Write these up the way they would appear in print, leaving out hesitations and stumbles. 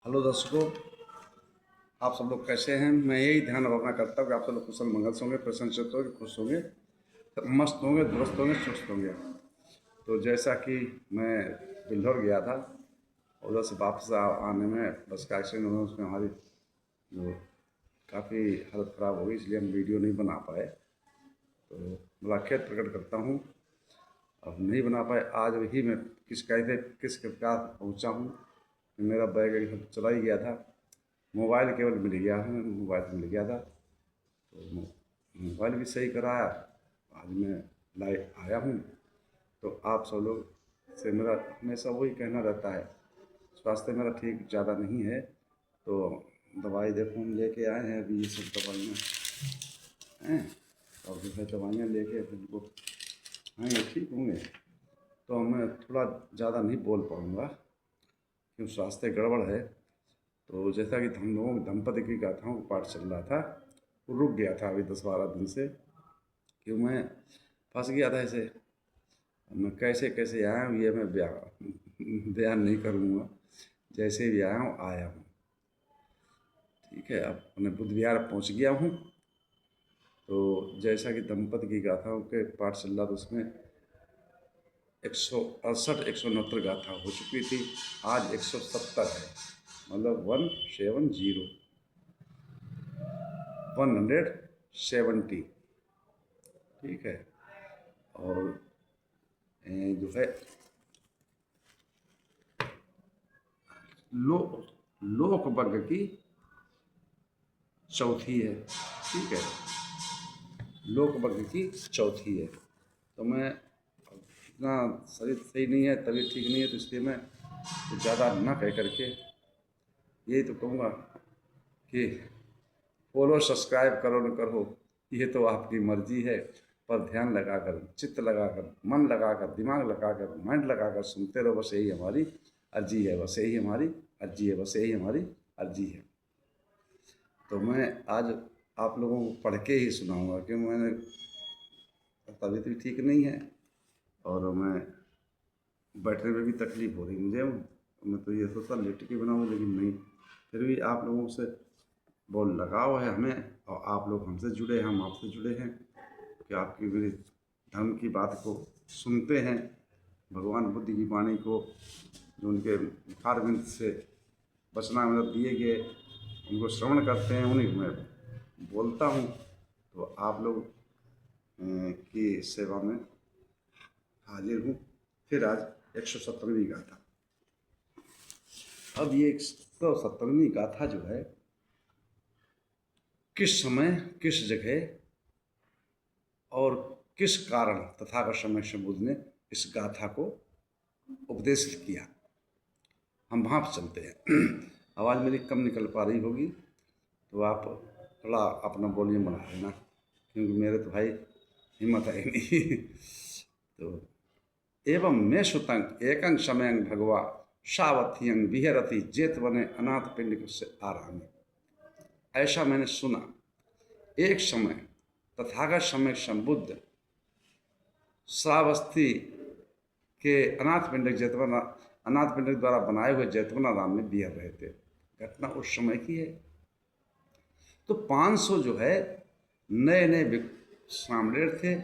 Hello दर्शकों, आप सब लोग कैसे हैं। मैं यही ध्यान रखना करता हूँ कि आप सब लोग कुशल मंगल से होंगे, प्रसन्नचित्त होंगे, खुश होंगे, मस्त होंगे, दुरुस्त होंगे, चुस्त होंगे। तो जैसा कि मैं बिल्हौर गया था, उधर से वापस आने में बस का एक्सीडेंट हुआ, उसमें हमारी जो काफ़ी हालत ख़राब हो गई, इसलिए हम वीडियो नहीं बना पाए। तो बड़ा खेद प्रकट करता हूँ, अब नहीं बना पाए। आज ही मैं किस प्रकार पहुँचा हूँ। मेरा बैग एकदम चला ही गया था, मोबाइल केवल मिल गया है, मोबाइल मिल गया था। तो मोबाइल भी सही कराया, आज मैं लाइव आया हूँ। तो आप सब लोग से मेरा हमेशा वही कहना रहता है, स्वास्थ्य मेरा ठीक ज़्यादा नहीं है। तो दवाई देखो हम लेके आए हैं, अभी ये सब दवाइयाँ हैं, और जो है दवाइयाँ लेके उनको हाँ ये ठीक होंगे। तो मैं थोड़ा ज़्यादा नहीं बोल पाऊँगा क्योंकि स्वास्थ्य गड़बड़ है। तो जैसा कि हम लोगों की दंपति की गाथाओं का पाठ चल रहा था, वो रुक गया था अभी 10-12 दिन से, कि मैं फंस गया था ऐसे। अब मैं कैसे कैसे आया हूँ ये मैं बयान नहीं करूँगा। जैसे भी आया हूँ ठीक है। अब अपने बुद्ध विहार पहुँच गया हूँ। तो जैसा कि दंपति की गाथाओं के पाठ चल रहा था, उसमें 168 169 गाथा हो चुकी थी, आज 170 है, मतलब 170 ठीक है। और जो है लो लोक वर्ग की चौथी है, ठीक है, लोक वर्ग की चौथी है। तो मैं इतना शरीर सही नहीं है, तबीयत ठीक नहीं है, तो इसलिए मैं ज़्यादा ना कह करके यही तो कहूँगा कि फॉलो सब्सक्राइब करो न करो, ये तो आपकी मर्जी है, पर ध्यान लगाकर, चित्त लगाकर, मन लगाकर, दिमाग लगाकर, माइंड लगाकर सुनते रहो, बस यही हमारी अर्जी है, बस यही हमारी अर्जी है, बस यही हमारी अर्जी है। तो मैं आज आप लोगों को पढ़ के ही सुनाऊंगा, क्योंकि मैंने तबीयत भी ठीक नहीं है और मैं बैठने में भी तकलीफ हो रही मुझे। मैं तो ये सोचता लेट के बनाऊँ, लेकिन नहीं, फिर भी आप लोगों से बहुत लगाव है हमें, और आप लोग हमसे जुड़े हैं, हम आपसे जुड़े हैं कि आपकी मेरी धर्म की बात को सुनते हैं, भगवान बुद्ध की वाणी को, जो उनके मुखारविंद से वचना मतलब दिए गए, उनको श्रवण करते हैं, उन्हीं को मैं बोलता हूँ। तो आप लोग की सेवा में हाजिर हूँ। फिर आज 170वीं गाथा। अब ये 170वीं गाथा जो है, किस समय, किस जगह और किस कारण तथागत समय बुद्ध ने इस गाथा को उपदेशित किया, हम वहाँ पर चलते हैं। आवाज़ मेरी कम निकल पा रही होगी, तो आप थोड़ा अपना वॉल्यूम बढ़ा देना, क्योंकि मेरे तो भाई हिम्मत है ही नहीं। तो एवं मैं सुतंग एकंग समयंग भगवा सावथियंग विहरति जेत बने अनाथ पिंड से आरामी। ऐसा मैंने सुना, एक समय तथागत समय संबुद्ध श्रावस्ती के अनाथ पिंडक जैतवना, अनाथ पिंडक द्वारा बनाए हुए जैतवना राम में विहर रहे थे। घटना उस समय की है। तो 500 जो है नए नए सामरेर थे,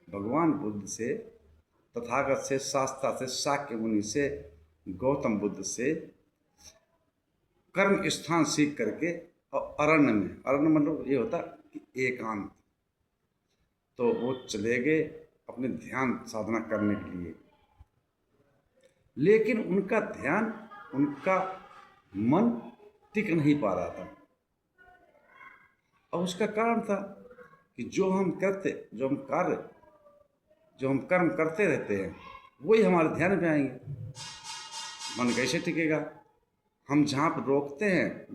भगवान बुद्ध से, तथागत से, शास्त्रा से, शाक्य मुनि से, गौतम बुद्ध से कर्म स्थान सीख करके, और अरण्य में, अरण्य मतलब ये होता कि एकांत, तो वो चले गए अपने ध्यान साधना करने के लिए। लेकिन उनका ध्यान, उनका मन टिक नहीं पा रहा था। और उसका कारण था कि जो हम कर्म करते रहते हैं, वही हमारे ध्यान में आएंगे। मन कैसे टिकेगा। हम जहाँ पर रोकते हैं,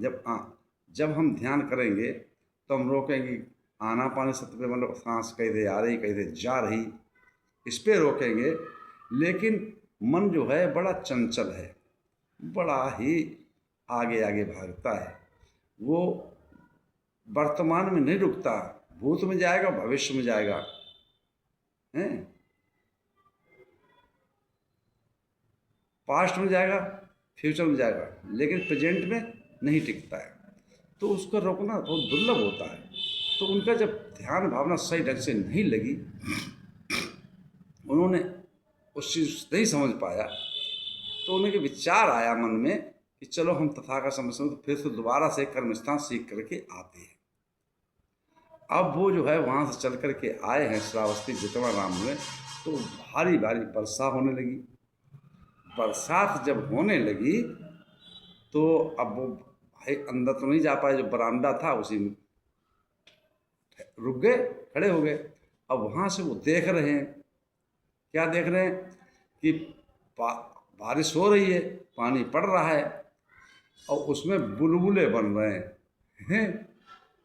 जब हम ध्यान करेंगे तो हम रोकेंगे, आना पानी सत्य पे, मतलब सांस कैसे आ रही कैसे जा रही, इस पे रोकेंगे। लेकिन मन जो है बड़ा चंचल है, बड़ा ही आगे आगे भागता है। वो वर्तमान में नहीं रुकता, भूत में जाएगा, भविष्य में जाएगा, हैं, पास्ट में जाएगा, फ्यूचर में जाएगा, लेकिन प्रेजेंट में नहीं टिकता है। तो उसको रोकना बहुत दुर्लभ होता है। तो उनका जब ध्यान भावना सही ढंग से नहीं लगी, उन्होंने उस चीज़ नहीं समझ पाया, तो उन्हें विचार आया मन में कि चलो हम तथागत समझ तो फिर से दोबारा से कर्म स्थान सीख करके आते हैं। अब वो जो है वहाँ से चल करके आए हैं श्रावस्ती जितवा राम में, तो भारी भारी वर्षा होने लगी। बरसात जब होने लगी तो अब वो भाई अंदर तो नहीं जा पाए, जो बरामदा था उसी में रुक गए, खड़े हो गए। अब वहाँ से वो देख रहे हैं, क्या देख रहे हैं कि बारिश हो रही है, पानी पड़ रहा है और उसमें बुलबुले बन रहे हैं,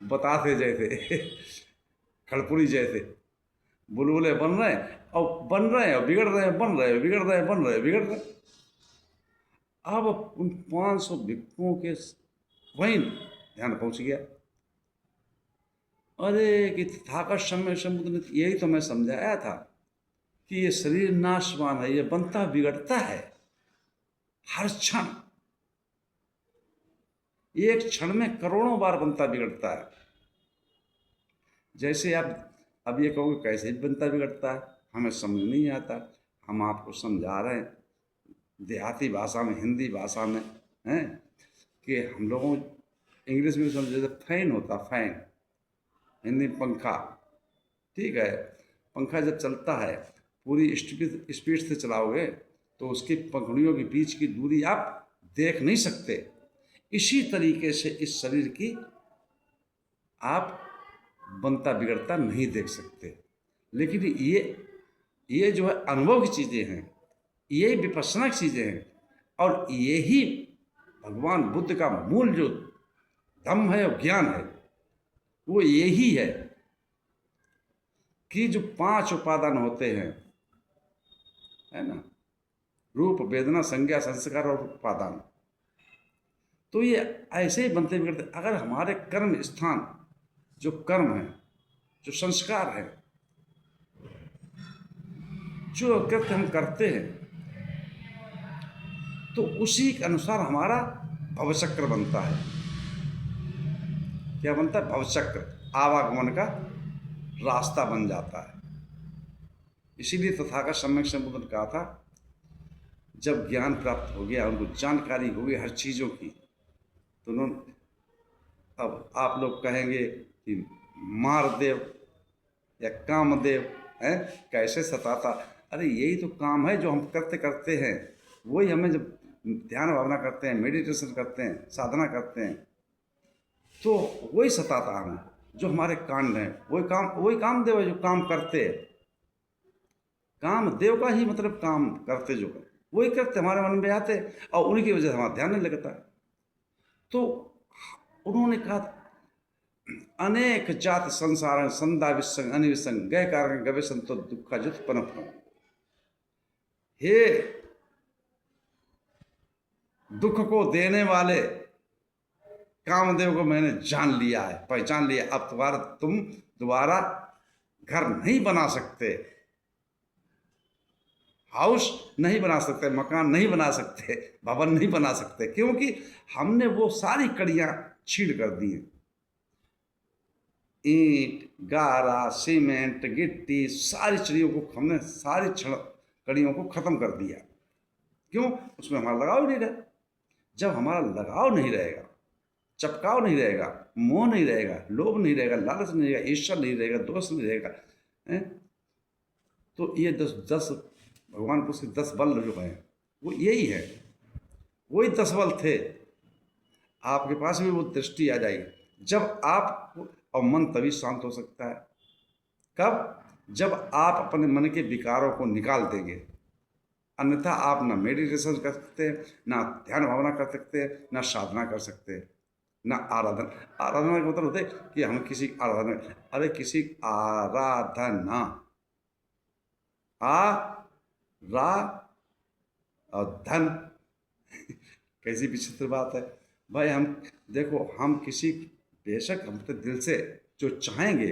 बताते जैसे खड़पुरी जैसे बुलबुले बन रहे हैं और बन रहे हैं और बिगड़ रहे हैं, बन रहे हैं बिगड़ रहे हैं, बन रहे हैं बिगड़ रहे हैं। अब उन 500 भिक्षुओं के वहीं ध्यान पहुंच गया, अरे कि तथागत सम्यक संबुद्ध ने यही तो मैं समझाया था कि ये शरीर नाशवान है, ये बनता बिगड़ता है हर क्षण, एक क्षण में करोड़ों बार बनता बिगड़ता है। जैसे आप अब ये कहोगे कैसे बनता बिगड़ता है, हमें समझ नहीं आता, हम आपको समझा रहे हैं देहाती भाषा में, हिंदी भाषा में, हैं कि हम लोगों इंग्लिश में समझ, जैसे फैन होता, फैन हिंदी पंखा, ठीक है, पंखा जब चलता है पूरी स्पीड से चलाओगे तो उसकी पंखुड़ियों के बीच की दूरी आप देख नहीं सकते। इसी तरीके से इस शरीर की आप बनता बिगड़ता नहीं देख सकते। लेकिन ये जो है अनुभव की चीज़ें हैं, ये विपස්සना की चीज़ें हैं, और यही भगवान बुद्ध का मूल जो धम्म है और ज्ञान है, वो यही है कि जो 5 उपादान होते हैं, है ना, रूप वेदना संज्ञा संस्कार और उपादान, तो ये ऐसे ही बनते बिगड़ते। अगर हमारे कर्म स्थान जो कर्म है, जो संस्कार है, जो कृत्य हम करते हैं, तो उसी के अनुसार हमारा भवचक्र बनता है। क्या बनता है? भवचक्र, आवागमन का रास्ता बन जाता है। इसीलिए तथागत सम्यक संबुद्ध ने कहा था, जब ज्ञान प्राप्त हो गया, उनको जानकारी हो गई हर चीज़ों की, तो उन्होंने, अब आप लोग कहेंगे कि मारदेव या कामदेव है कैसे सताता, अरे यही तो काम है जो हम करते करते हैं, वही हमें जब ध्यान भावना करते हैं, मेडिटेशन करते हैं, साधना करते हैं, तो वही सताता हमें, जो हमारे कांड हैं, वही कामदेव है जो काम करते हैं। कामदेव का ही मतलब काम करते, जो वही करते हमारे मन में आते, और उन्हीं की वजह से हमारा ध्यान नहीं लगता। तो उन्होंने कहा अनेक जात संसार संदा विसंग अनिविसंग गय कारण गवे संतो दुखा जुत्पन्न। हे दुख को देने वाले कामदेव को मैंने जान लिया है, पहचान लिया। अब तुम दोबारा घर नहीं बना सकते, हाउस नहीं बना सकते, मकान नहीं बना सकते, भवन नहीं बना सकते, क्योंकि हमने वो सारी कड़ियां छीड़ कर दी हैं। ईंट, गारा, सीमेंट, गिट्टी, सारी चिड़ियों को हमने सारी कड़ियों को खत्म कर दिया। क्यों? उसमें हमारा लगाव ही नहीं रहा। जब हमारा लगाव नहीं रहेगा, चपकाव नहीं रहेगा, मोह नहीं रहेगा, लोभ नहीं रहेगा, लालच नहीं रहेगा, ईर्ष्या नहीं रहेगा, दोष नहीं रहेगा, तो ये 10 भगवान को उसके 10 बल जो हैं वो यही है, वही 10 बल थे। आपके पास भी वो दृष्टि आ जाएगी जब आप, और मन तभी शांत हो सकता है। कब? जब आप अपने मन के विकारों को निकाल देंगे। अन्यथा आप ना मेडिटेशन कर सकते हैं, ना ध्यान भावना कर सकते हैं, ना साधना कर सकते हैं, ना आराधना। आराधना का मतलब होता है कि हम किसी आराधना, अरे किसी आराधना, रा और धन कैसी विचित्र बात है भाई। हम देखो, हम किसी, बेशक हम तो दिल से जो चाहेंगे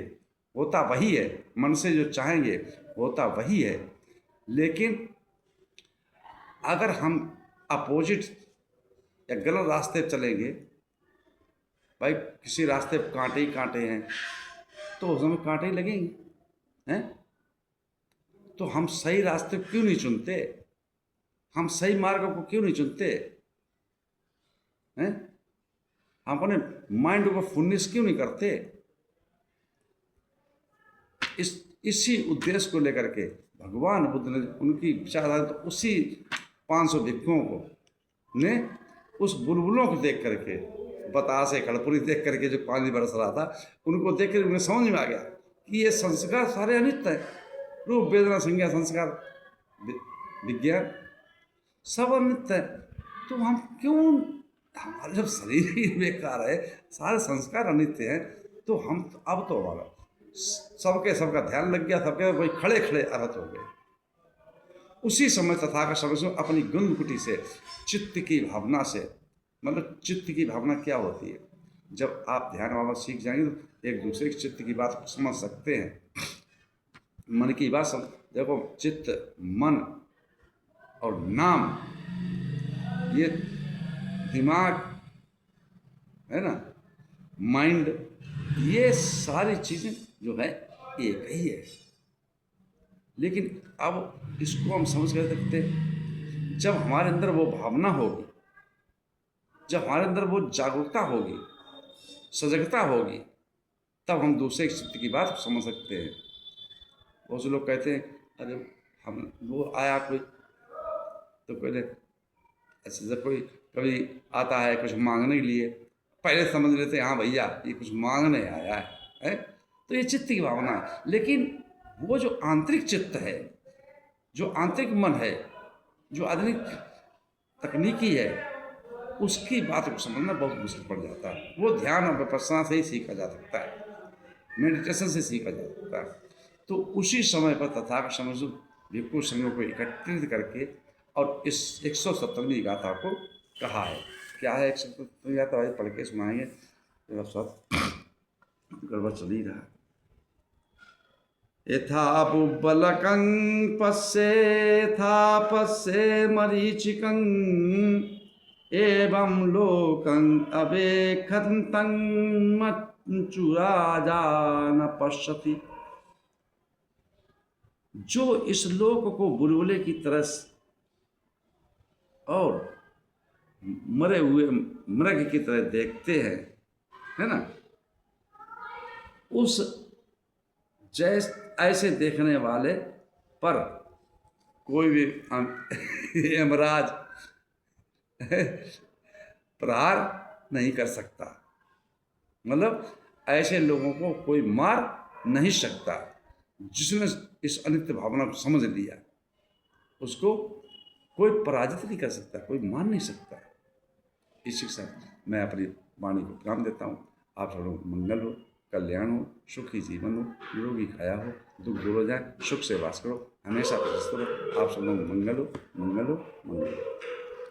होता वही है, मन से जो चाहेंगे होता वही है, लेकिन अगर हम अपोजिट या गलत रास्ते पर चलेंगे, भाई किसी रास्ते पर कांटे ही कांटे हैं तो उस समय कांटे ही लगेंगे हैं। तो हम सही रास्ते क्यों नहीं चुनते, हम सही मार्ग को क्यों नहीं चुनते हैं, हम अपने माइंड को फुर्निश क्यों नहीं करते। इसी उद्देश्य को लेकर के भगवान बुद्ध ने उनकी विचारधारा, तो उसी 500 भिक्षुओं को ने उस बुलबुलों को देख करके, बतासे खड़पुरी देख करके जो पानी बरस रहा था, उनको देख कर उन्हें समझ में आ गया कि ये संस्कार सारे अनित्य हैं। रूप वेदना संज्ञा संस्कार विज्ञान सब अनित्य है। तो हम क्यों, हमारा जब शरीर ही बेकार है, सारे संस्कार अनित्य हैं, तो हम अब तो हमारा सबका ध्यान लग गया, सबके कोई खड़े खड़े अर्हत हो गए। उसी समय तथागत समझो अपनी गुणकुटी से, चित्त की भावना से, मतलब चित्त की भावना क्या होती है, जब आप ध्यान भावना सीख जाएंगे तो एक दूसरे के चित्त की बात समझ सकते हैं। मन की बात समझ, देखो चित्त, मन और नाम, ये दिमाग है ना, माइंड, ये सारी चीज़ें जो है एक ही है। लेकिन अब इसको हम समझ कर सकते हैं, जब हमारे अंदर वो भावना होगी, जब हमारे अंदर वो जागरूकता होगी, सजगता होगी, तब हम दूसरे के चित्त की बात समझ सकते हैं। बहुत से लोग कहते हैं अरे हम, वो आया कोई तो कहते ऐसे, जब कोई कभी आता है कुछ मांगने के लिए, पहले समझ लेते हैं हाँ भैया ये कुछ मांगने आया है, तो ये चित्त की भावना है। लेकिन वो जो आंतरिक चित्त है, जो आंतरिक मन है, जो आधुनिक तकनीकी है, उसकी बात को समझना बहुत मुश्किल पड़ जाता है। वो ध्यान और विपश्यना से ही सीखा जा सकता है, मेडिटेशन से सीखा जा सकता है। तो उसी समय पर तथागत समझो भिक्षु संघों को एकत्रित करके और इस 170वीं गाथा को कहा है। क्या है 170वीं गाथा, भाई पढ़ के सुनाएंगे, मेरा सब गड़बड़ चल ही रहा है। यथा बुब्बलकं पश्ये मरीचिकं, एवं लोकं अवेक्षन्तं मच्चुराजा न पश्यति। जो इस लोक को बुलबुले की तरह और मरे हुए मृग की तरह देखते हैं, है ना, उस ऐसे देखने वाले पर कोई भी यमराज प्रहार नहीं कर सकता। मतलब ऐसे लोगों को कोई मार नहीं सकता। जिसने इस अनित्य भावना को समझ लिया, उसको कोई पराजित नहीं कर सकता, कोई मान नहीं सकता। इसी के साथ मैं अपनी वाणी को विराम देता हूँ। आप सब लोग मंगल हो, कल्याण हो, सुखी जीवन हो, निरोगी खाया हो, दुख दूर हो जाए, सुख से वास करो, हमेशा प्रशस्त करो। आप सब लोग मंगल हो, मंगल हो, मंगल हो।